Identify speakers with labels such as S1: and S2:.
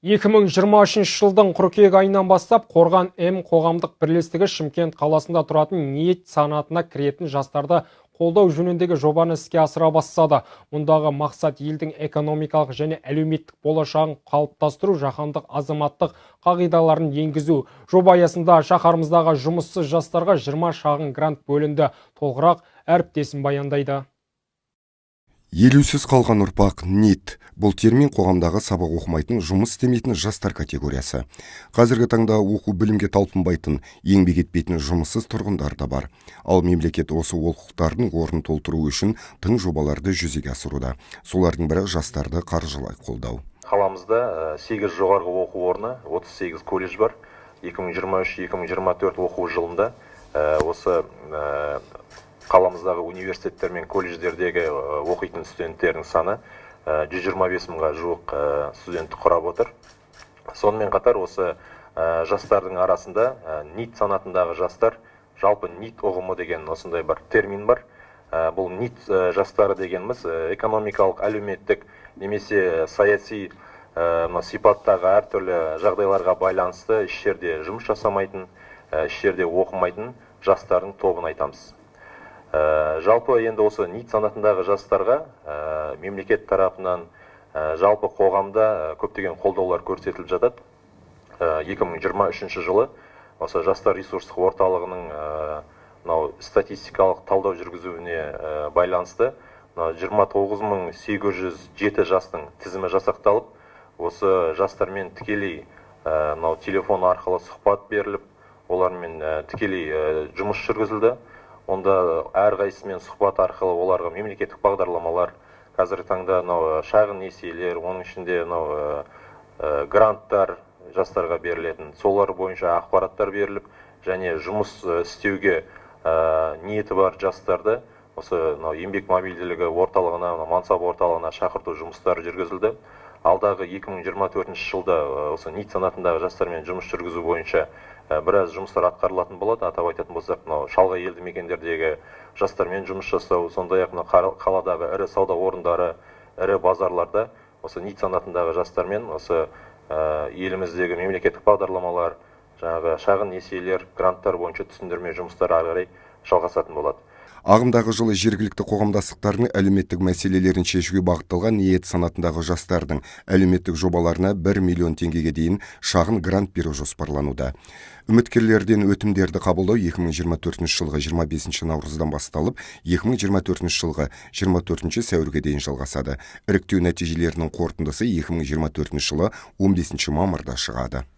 S1: 2023 жылдың қыркүйек айынан бастап Қорған М қоғамдық бірлестігі Шымкент қаласында тұратын ниет санатына кіретін жастарды қолдау жөніндегі жобаны іске асыра бастады. Мұндағы мақсат елдің экономикалық және әлеуметтік болашағын қалыптастыру, жаһандық азаматтық қағидаларын енгізу. Жоба аясында шаһарымыздағы жұмыссыз жастарға 20 шағын грант бөлінді. Толығырақ әріптесім баяндайды.
S2: Елеусіз қалған ұрпақ НИет. Бұл термин қоғамдағы сабақ оқымайтын, жұмыс істемейтін жастар категориясы. Қазіргі таңда оқу білімге талпынбайтын, еңбек етпейтін жұмыссыз тұрғындар да бар. Ал мемлекет осы олқылықтардың орнын толтыру үшін тың жобаларды жүзеге асыруда. Солардың бірі жастарды қаржылай қолдау.
S3: Қаламызда 8 жоғарғы оқу орны, 38 колледж бар. 2023-2024 оқу жылында осы қаламыздағы университеттер мен колледждердегі оқитын студенттердің саны 125 мыңға жуық студентті құрап отыр. Сонымен қатар осы жастардың арасында НИет санатындағы жастар, жалпы НИет ұғымы деген осындай бір термин бар. Бұл НИет жастары дегеніміз экономикалық, әлеуметтік немесе саяси сипаттағы әртүрлі жағдайларға байланысты еш жерде жұмыс жасамайтын, еш жерде оқымайтын жастардың тобын айтамыз. Жалпы енді осы НИет санатындағы жастарға мемлекет тарапынан жалпы қоғамда көптеген қолдаулар көрсетіліп жатады. 2023 жылы осы жастар ресурстық орталығының статистикалық талдау жүргізуіне байланысты 29807 жастың тізімі жасақталып, осы жастармен тікелей телефон арқылы сұхбат беріліп, олармен тікелей жұмыс жүргізілді. Онда әрқайсымен сұхбат арқылы оларға мемлекеттік бағдарламалар, қазіргі таңда шағын несиелер, оның ішінде гранттар жастарға берілетін, солар бойынша ақпараттар беріліп, және жұмыс істеуге ниеті бар жастарды осы еңбек мобильділігі орталығына, мансап орталығына шақырту жұмыстары жүргізілді. Алдағы 2024 жылда осы НИет санатындағы жастармен жұмыс жүргізу бойынша біраз жұмыстар атқарылатын болады. Атап айтатын болсақ, шалғай елді мекендердегі жастармен жұмыс жасау, сондай-ақ қаладағы ірі сауда орындары, ірі базарларда осы НИет санатындағы жастармен осы еліміздегі мемлекеттік бағдарламалар, шағын несиелер, гранттар бойынша түсіндірме жұмыстары ары қарай жалғасатын болады.
S2: Ағымдағы жылы жергілікті қоғамдастықтардың әлеуметтік мәселелерін шешуге бағытталған ниет санатындағы жастардың әлеуметтік жобаларына 1 миллион теңгеге дейін шағын грант беру жоспарлануда. Үміткерлерден өтімдерді қабылдау 2024 жылғы 25 наурыздан басталып, 2024 жылғы 24 сәуірге дейін жалғасады. Іріктеу нәтижелерінің қорытындысы 2024 жылы 15 мамырда шығады.